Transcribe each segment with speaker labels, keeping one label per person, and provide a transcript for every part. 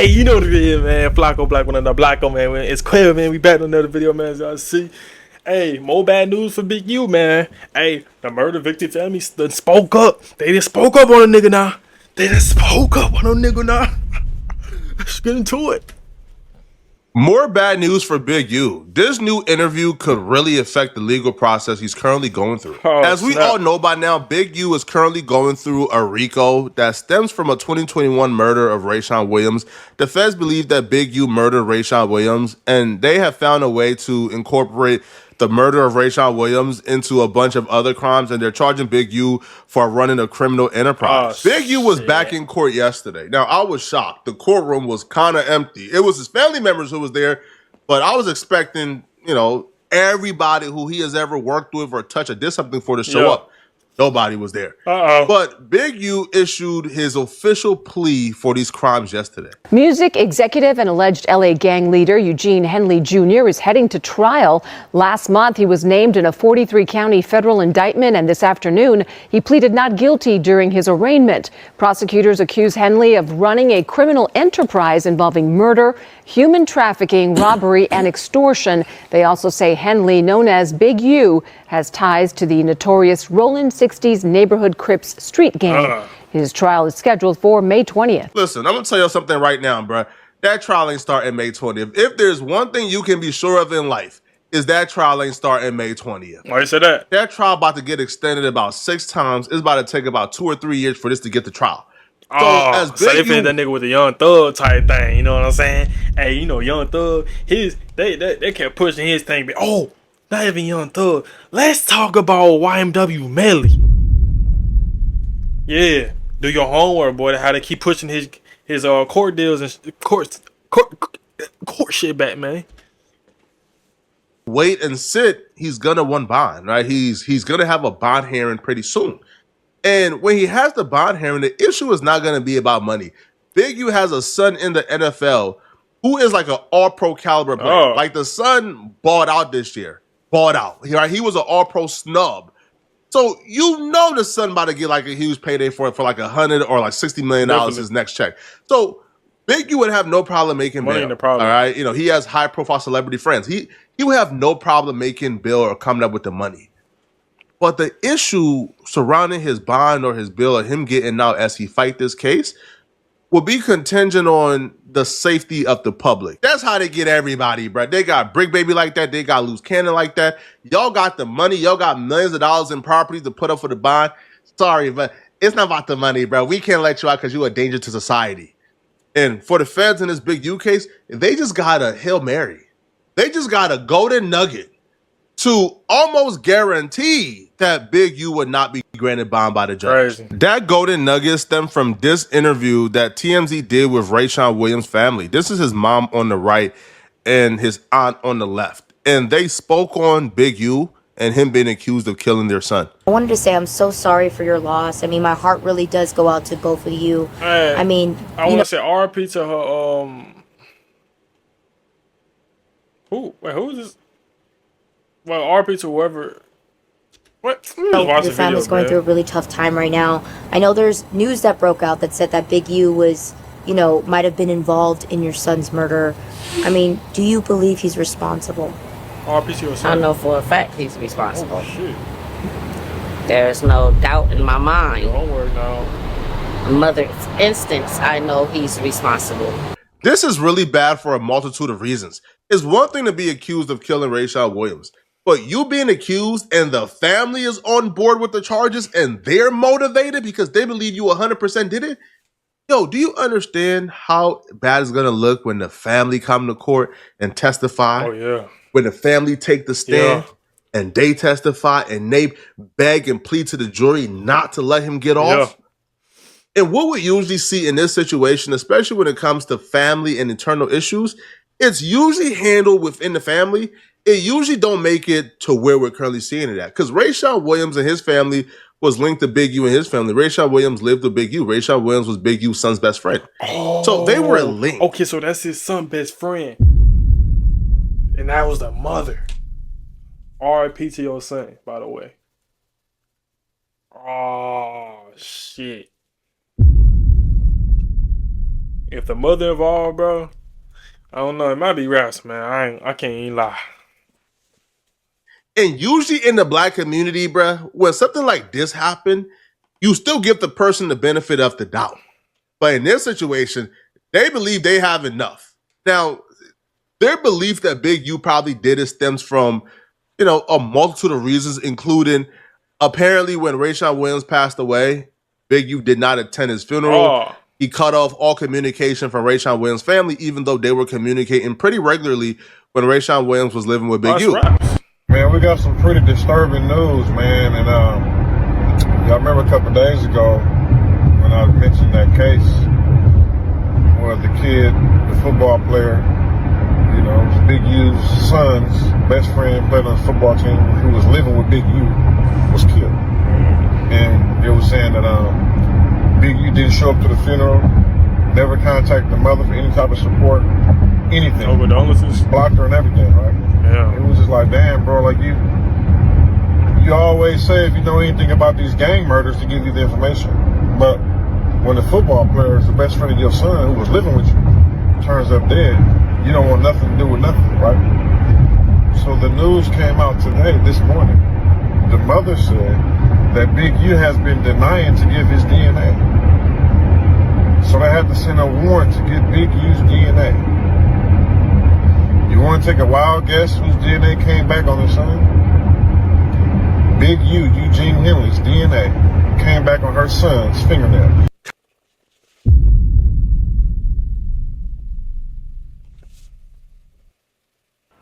Speaker 1: Hey, you know what it is, man. Flacco Black one of the Blacko, man. It's clear, man. We back on another video, man. As y'all see. Hey, more bad news for Big U, man. Hey, the murder victim family done spoke up. They just spoke up on a nigga now. They just spoke up on a nigga now. Let's get into it.
Speaker 2: More bad news for Big U. This new interview could really affect the legal process he's currently going through. As we all know by now, Big U is currently going through a RICO that stems from a 2021 murder of Rayshawn Williams. The feds believe that Big U murdered Rayshawn Williams, and they have found a way to incorporate the murder of Rayshawn Williams into a bunch of other crimes, and they're charging Big U for running a criminal enterprise. Big U was back in court yesterday. Now, I was shocked. The courtroom was kind of empty. It was his family members who was there, but I was expecting, everybody who he has ever worked with or touched or did something for to show up. Nobody was there. But Big U issued his official plea for these crimes yesterday.
Speaker 3: Music executive and alleged LA gang leader Eugene Henley Jr. is heading to trial. Last month, he was named in a 43-county federal indictment, and this afternoon, he pleaded not guilty during his arraignment. Prosecutors accuse Henley of running a criminal enterprise involving murder, human trafficking, robbery, and extortion. They also say Henley, known as Big U, has ties to the notorious Rollin' 60s neighborhood Crips street gang. His trial is scheduled for May 20th.
Speaker 2: Listen, I'm going to tell you something right now, bro. That trial ain't starting May 20th. If there's one thing you can be sure of in life, is that trial ain't starting May 20th.
Speaker 1: Why you say that?
Speaker 2: That trial about to get extended about 6 times. It's about to take about 2 or 3 years for this to get to trial.
Speaker 1: So they fit that nigga with the Young Thug type thing, you know what I'm saying? Hey, Young Thug, they kept pushing his thing. Oh, not even Young Thug. Let's talk about YMW Melly. Yeah, do your homework, boy. How they keep pushing his court deals and court shit back, man.
Speaker 2: Wait and sit. He's gonna want bond, right? He's gonna have a bond hearing pretty soon. And when he has the bond hearing, the issue is not going to be about money. Big U has a son in the NFL who is like an all-pro caliber player. Like the son balled out this year. Balled out. Right? He was an all-pro snub. So the son about to get like a huge payday for like $100 or like $60 million his next check. So Big U would have no problem making bail. All right. He has high-profile celebrity friends. He would have no problem making bail or coming up with the money. But the issue surrounding his bond or his bill or him getting out as he fight this case will be contingent on the safety of the public. That's how they get everybody, bro. They got Brick Baby like that. They got Loose Cannon like that. Y'all got the money. Y'all got millions of dollars in properties to put up for the bond. Sorry, but it's not about the money, bro. We can't let you out because you're a danger to society. And for the feds in this Big U case, they just got a Hail Mary. They just got a golden nugget to almost guarantee that Big U would not be granted bond by the judge.
Speaker 1: Crazy.
Speaker 2: That golden nugget stemmed from this interview that TMZ did with Rayshawn Williams' family. This is his mom on the right and his aunt on the left. And they spoke on Big U and him being accused of killing their son.
Speaker 4: I wanted to say I'm so sorry for your loss. I mean, my heart really does go out to both of you.
Speaker 1: Hey,
Speaker 4: I
Speaker 1: want to say RP to her, who is this? Well, RP to whoever. What?
Speaker 4: Your family's going through a really tough time right now. I know there's news that broke out that said that Big U was, might have been involved in your son's murder. I mean, do you believe he's responsible?
Speaker 1: RP to your son.
Speaker 5: I know for a fact he's responsible.
Speaker 1: Oh, shit.
Speaker 5: There's no doubt in my mind.
Speaker 1: Don't worry now.
Speaker 5: Mother's instance, I know he's responsible.
Speaker 2: This is really bad for a multitude of reasons. It's one thing to be accused of killing Rayshawn Williams, but you being accused and the family is on board with the charges and they're motivated because they believe you 100% did it. Yo, do you understand how bad it's going to look when the family come to court and testify?
Speaker 1: Oh, yeah.
Speaker 2: When the family take the stand and they testify and they beg and plead to the jury not to let him get off. And what we usually see in this situation, especially when it comes to family and internal issues, it's usually handled within the family. It usually don't make it to where we're currently seeing it at. Because Rayshawn Williams and his family was linked to Big U and his family. Rayshawn Williams lived with Big U. Rayshawn Williams was Big U's son's best friend. So they were linked.
Speaker 1: Okay, so that's his son's best friend. And that was the mother. R.I.P. to your son, by the way. Oh, shit. If the mother involved, bro, I don't know. It might be raps, man. I can't even lie.
Speaker 2: And usually in the black community, bruh, when something like this happened, you still give the person the benefit of the doubt. But in this situation, they believe they have enough. Now, their belief that Big U probably did it stems from, a multitude of reasons, including apparently when Rayshawn Williams passed away, Big U did not attend his funeral.
Speaker 1: Oh,
Speaker 2: He cut off all communication from Rayshawn Williams' family, even though they were communicating pretty regularly when Rayshawn Williams was living with Big
Speaker 1: that's
Speaker 2: U.
Speaker 1: raps.
Speaker 6: Man, we got some pretty disturbing news, man. And y'all remember a couple days ago when I mentioned that case where the kid, the football player, Big U's son's best friend played on the football team who was living with Big U was killed. And it was saying that Big U didn't show up to the funeral, never contacted the mother for any type of support, anything.
Speaker 1: No condolences.
Speaker 6: Blocked her and everything, right?
Speaker 1: Yeah.
Speaker 6: It was just like, damn, bro, like you always say if you know anything about these gang murders to give you the information. But when the football player is the best friend of your son who was living with you turns up dead, you don't want nothing to do with nothing, right? So the news came out today, this morning. The mother said that Big U has been denying to give his DNA. So they had to send a warrant to get Big U's DNA. You want to take a wild guess whose DNA came back on his son? Big U, Eugene Henley's DNA, came back on her son's fingernails.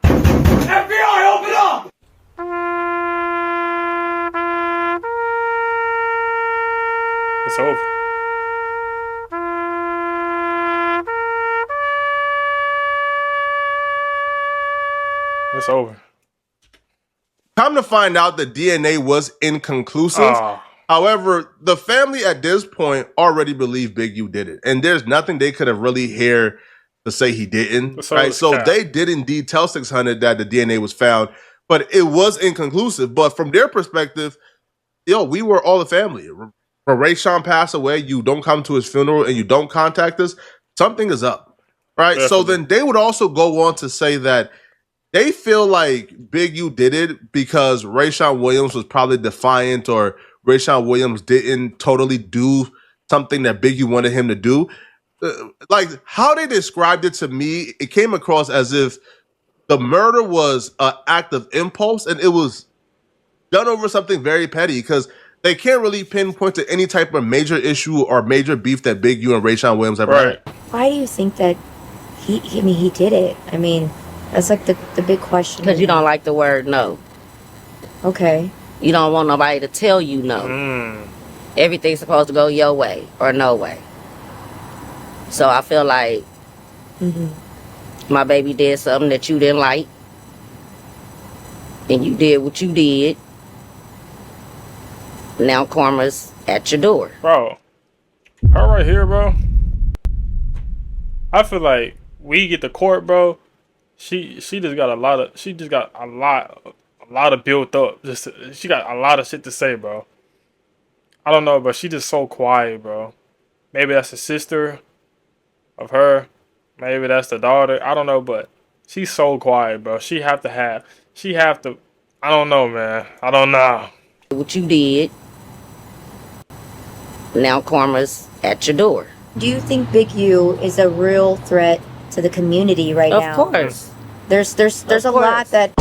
Speaker 1: FBI, open up! It's over. It's over.
Speaker 2: Come to find out, the DNA was inconclusive.
Speaker 1: Ah.
Speaker 2: However, the family at this point already believed Big U did it, and there's nothing they could have really heard to say he didn't.
Speaker 1: So
Speaker 2: Right?
Speaker 1: it's
Speaker 2: So
Speaker 1: cap.
Speaker 2: they did indeed tell 600 that the DNA was found, but it was inconclusive. But from their perspective, we were all the family. When Rayshawn passed away, you don't come to his funeral and you don't contact us, something is up. Right? So
Speaker 1: Definitely.
Speaker 2: then they would also go on to say that they feel like Big U did it because Rayshawn Williams was probably defiant, or Rayshawn Williams didn't totally do something that Big U wanted him to do. Like how they described it to me, it came across as if the murder was an act of impulse and it was done over something very petty, because they can't really pinpoint to any type of major issue or major beef that Big U and Rayshawn Williams ever
Speaker 1: Right.
Speaker 2: had.
Speaker 4: Why do you think that he did it? I mean, that's like the big question.
Speaker 5: Because you don't like the word no.
Speaker 4: Okay.
Speaker 5: You don't want nobody to tell you no. Everything's supposed to go your way or no way. So I feel like my baby did something that you didn't like. And you did what you did. Now karma's at your door.
Speaker 1: Bro, her right here, bro. I feel like we get to court, bro. She just got a lot of built up. She got a lot of shit to say, bro. I don't know, but she just so quiet, bro. Maybe that's the sister of her. Maybe that's the daughter. I don't know, but she's so quiet, bro. She have to. I don't know, man. I don't know.
Speaker 5: What you did. Now karma's at your door.
Speaker 4: Do you think Big U is a real threat to the community right now?
Speaker 5: Of course.
Speaker 4: There's a
Speaker 5: Of
Speaker 4: lot
Speaker 5: course.
Speaker 4: that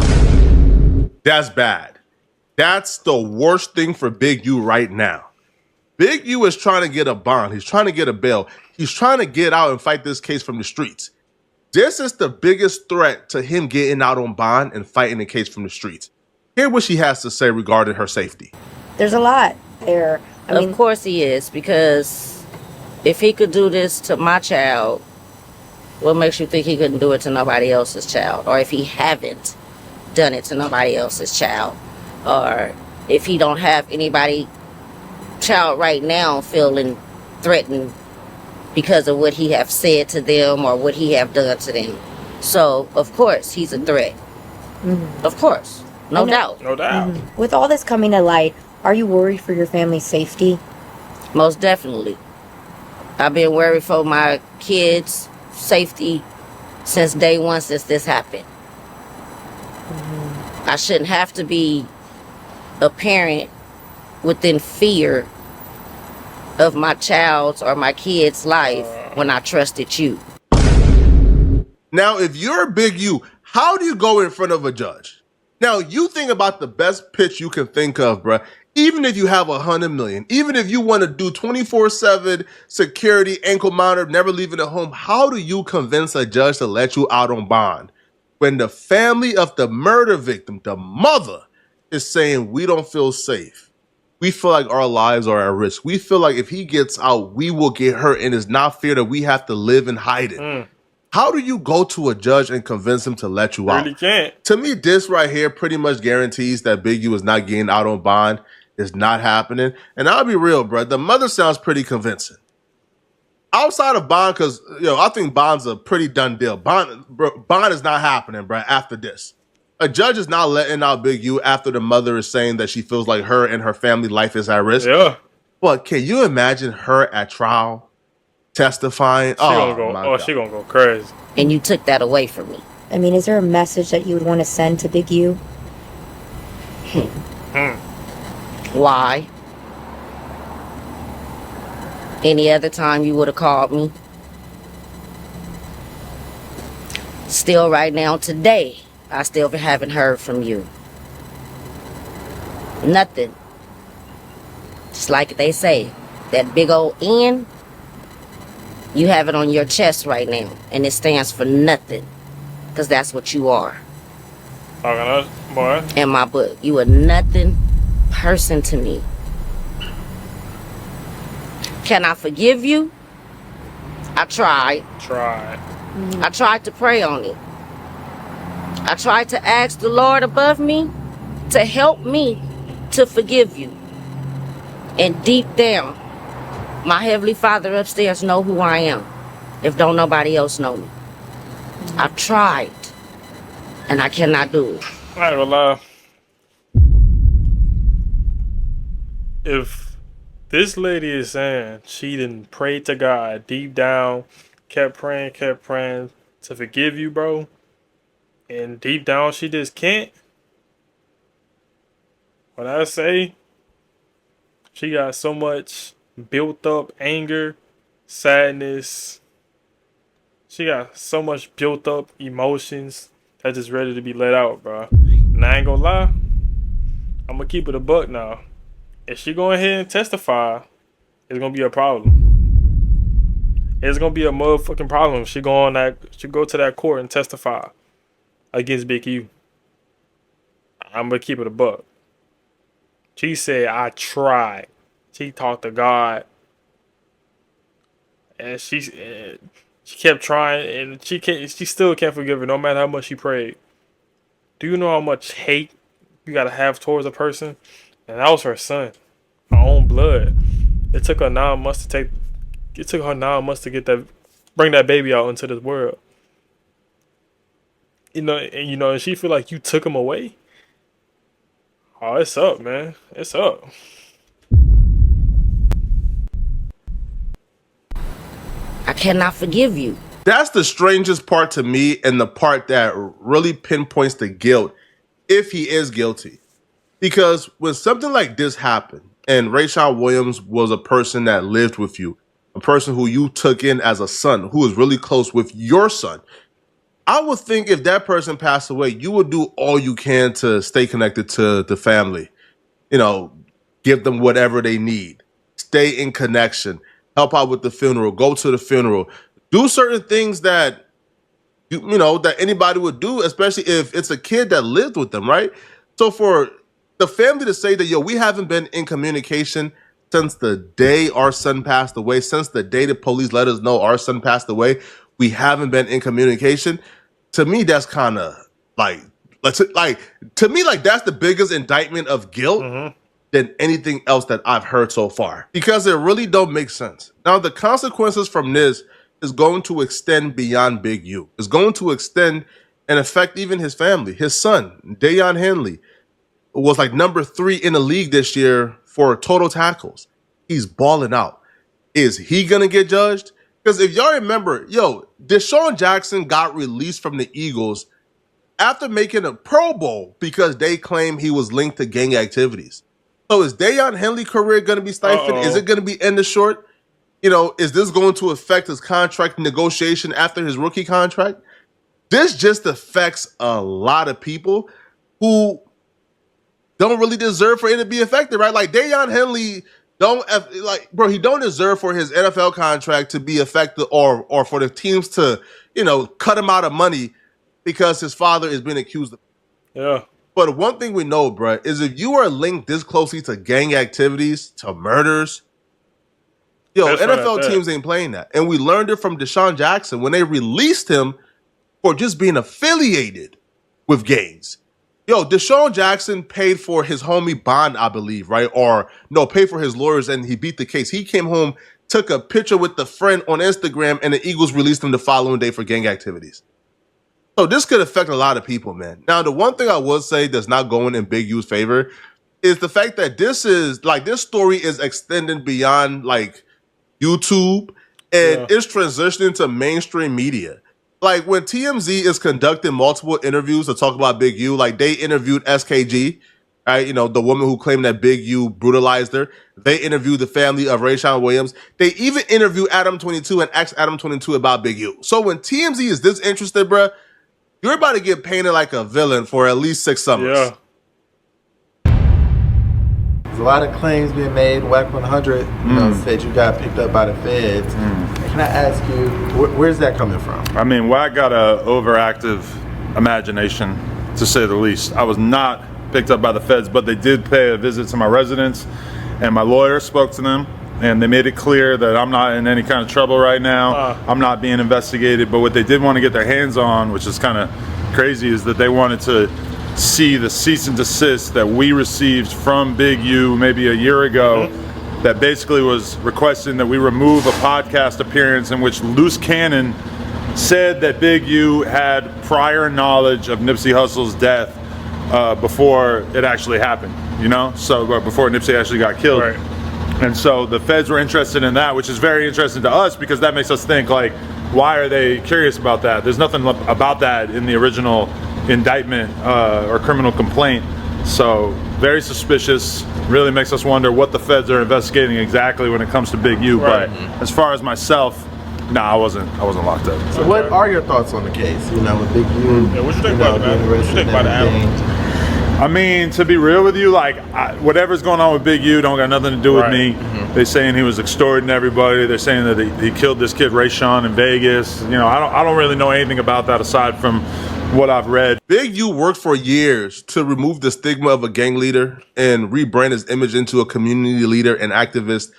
Speaker 2: That's bad. That's the worst thing for Big U right now. Big U is trying to get a bond. He's trying to get a bail. He's trying to get out and fight this case from the streets. This is the biggest threat to him getting out on bond and fighting the case from the streets. Hear what she has to say regarding her safety.
Speaker 4: there's a lot there. I mean,
Speaker 5: Of course he is, because if he could do this to my child, what makes you think he couldn't do it to nobody else's child? Or if he haven't done it to nobody else's child? Or if he don't have anybody child right now feeling threatened because of what he have said to them or what he have done to them. So, of course, he's a threat. Of course. No doubt.
Speaker 1: No doubt.
Speaker 4: with all this coming to light, are you worried for your family's safety?
Speaker 5: Most definitely. I've been worried for my kids' safety since day one, since this happened. I shouldn't have to be a parent within fear of my child's or my kid's life when I trusted you.
Speaker 2: Now, if you're Big U, how do you go in front of a judge? Now, you think about the best pitch you can think of, bruh. Even if you have 100 million, even if you want to do 24/7 security, ankle monitor, never leaving the home, how do you convince a judge to let you out on bond when the family of the murder victim, the mother, is saying we don't feel safe? We feel like our lives are at risk. We feel like if he gets out, we will get hurt, and it's not fair that we have to live in hiding. How do you go to a judge and convince him to let you out?
Speaker 1: Really can't.
Speaker 2: To me, this right here pretty much guarantees that Big U is not getting out on bond. It's not happening. And I'll be real, bro. The mother sounds pretty convincing. Outside of bond, because I think bond's a pretty done deal. Bond is not happening, bro, after this. A judge is not letting out Big U after the mother is saying that she feels like her and her family life is at risk.
Speaker 1: Yeah.
Speaker 2: But can you imagine her at trial testifying?
Speaker 1: She gonna go crazy.
Speaker 5: And you took that away from me.
Speaker 4: I mean, is there a message that you would want to send to Big U?
Speaker 5: Why? Any other time you would have called me. Still right now, today, I still haven't heard from you. Nothing. Just like they say, that big old N, you have it on your chest right now, and it stands for nothing. Because that's what you are.
Speaker 1: Talking us, boy.
Speaker 5: In my book, you a nothing person to me. Can I forgive you? I tried. I tried to pray on it. I tried to ask the Lord above me to help me to forgive you. And deep down, my Heavenly Father upstairs know who I am, if don't nobody else know me. I've tried, and I cannot do it.
Speaker 1: I ain't gonna lie. If this lady is saying she didn't pray to God deep down, kept praying to forgive you, bro, and deep down she just can't, when I say she got so much built up anger, sadness, she got so much built up emotions that's just ready to be let out, bro. And I ain't gonna lie, I'm gonna keep it a buck now. If she go ahead and testify, it's gonna be a problem. It's gonna be a motherfucking problem if she go to that court and testify against Big U. I'm gonna keep it a buck. She said, I tried. She talked to God. And she kept trying, and she still can't forgive her no matter how much she prayed. Do you know how much hate you gotta have towards a person? And that was her son, her own blood. It took her 9 months to bring that baby out into this world. And she feel like you took him away. Oh, it's up, man. It's up.
Speaker 5: I cannot forgive you.
Speaker 2: That's the strangest part to me, and the part that really pinpoints the guilt, if he is guilty. Because when something like this happened, and Rayshawn Williams was a person that lived with you, a person who you took in as a son, who was really close with your son, I would think if that person passed away, you would do all you can to stay connected to the family. Give them whatever they need, stay in connection, help out with the funeral, go to the funeral, do certain things that that anybody would do, especially if it's a kid that lived with them, right? So for the family to say that, we haven't been in communication since the day our son passed away, since the day the police let us know our son passed away, we haven't been in communication. To me, that's kind of that's the biggest indictment of guilt than anything else that I've heard so far, because it really don't make sense. Now, the consequences from this is going to extend beyond Big U. It's going to extend and affect even his family. His son, Dayon Henley, was number 3 in the league this year for total tackles. He's balling out. Is he gonna get judged? Because if y'all remember, Deshaun Jackson got released from the Eagles after making a Pro Bowl because they claim he was linked to gang activities. So is Deion Henley's career going to be stifled? Is it going to be ended short? Is this going to affect his contract negotiation after his rookie contract? This just affects a lot of people who don't really deserve for it to be affected, right? Like Deion Henley he don't deserve for his NFL contract to be affected or for the teams to, cut him out of money because his father is being accused of.
Speaker 1: Yeah.
Speaker 2: But one thing we know, bro, is if you are linked this closely to gang activities, to murders, NFL teams ain't playing that. And we learned it from Deshaun Jackson when they released him for just being affiliated with gangs. Deshaun Jackson paid for his homie bond, I believe, right? Or no, paid for his lawyers and he beat the case. He came home, took a picture with the friend on Instagram, and the Eagles released him the following day for gang activities. So this could affect a lot of people, man. Now, the one thing I would say that's not going in Big U's favor is the fact that this story is extending beyond YouTube and it's transitioning to mainstream media. Like when TMZ is conducting multiple interviews to talk about Big U, like they interviewed SKG, right? The woman who claimed that Big U brutalized her. They interviewed the family of Rayshawn Williams. They even interviewed Adam 22 and asked Adam 22 about Big U. So when TMZ is this interested, bruh, you're about to get painted like a villain for at least 6 summers.
Speaker 1: Yeah.
Speaker 7: There's a lot of claims being made. WAC 100, said you got picked up by the feds. Can I ask you, where's that coming from?
Speaker 8: I mean, WAC got a overactive imagination, to say the least. I was not picked up by the feds, but they did pay a visit to my residence, and my lawyer spoke to them, and they made it clear that I'm not in any kind of trouble right now. I'm not being investigated, but what they did want to get their hands on, which is kind of crazy, is that they wanted to see the cease and desist that we received from Big U maybe a year ago, that basically was requesting that we remove a podcast appearance in which Loose Cannon said that Big U had prior knowledge of Nipsey Hussle's death before it actually happened, so before Nipsey actually got killed.
Speaker 1: Right.
Speaker 8: And so the feds were interested in that, which is very interesting to us because that makes us think, why are they curious about that? There's nothing about that in the original indictment or criminal complaint. So very suspicious, really makes us wonder what the feds are investigating exactly when it comes to Big U.
Speaker 1: Right.
Speaker 8: But as far as myself, I wasn't locked up.
Speaker 7: So what are your thoughts on the case, with Big U?
Speaker 1: Yeah, what you think about it, man? What you think about it, Adam?
Speaker 8: I mean, to be real with you, whatever's going on with Big U don't got nothing to do with me. They're saying he was extorting everybody. They're saying that he killed this kid Rayshawn in Vegas. I don't really know anything about that aside from what I've read.
Speaker 2: Big U worked for years to remove the stigma of a gang leader and rebrand his image into a community leader and activist,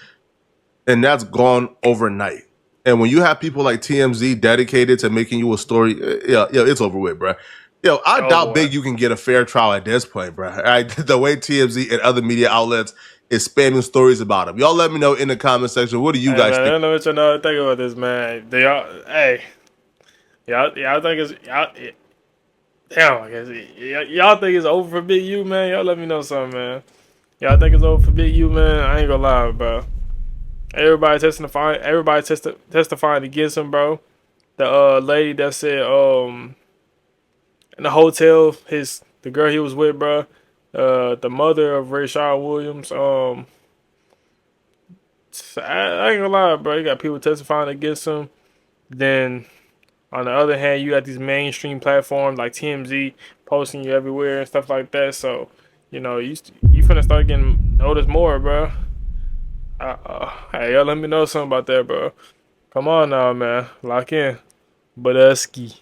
Speaker 2: and that's gone overnight. And when you have people like TMZ dedicated to making you a story, it's over with, bro. I doubt Big U can get a fair trial at this point, bro. Right? The way TMZ and other media outlets is spamming stories about him. Y'all let me know in the comment section. What do you guys think?
Speaker 1: I don't know what y'all think about this, man. Y'all think it's damn, I guess y'all think it's over for Big U, man. Y'all let me know something, man. Y'all think it's over for Big U, man. I ain't gonna lie, bro. Everybody testifying against him, bro. The lady that said in the hotel, the girl he was with, bro. The mother of Rayshawn Williams. I ain't gonna lie, bro. You got people testifying against him. Then on the other hand, you got these mainstream platforms like TMZ posting you everywhere and stuff like that. So, you finna start getting noticed more, bro. Hey, y'all let me know something about that, bro. Come on now, man. Lock in. Budusky.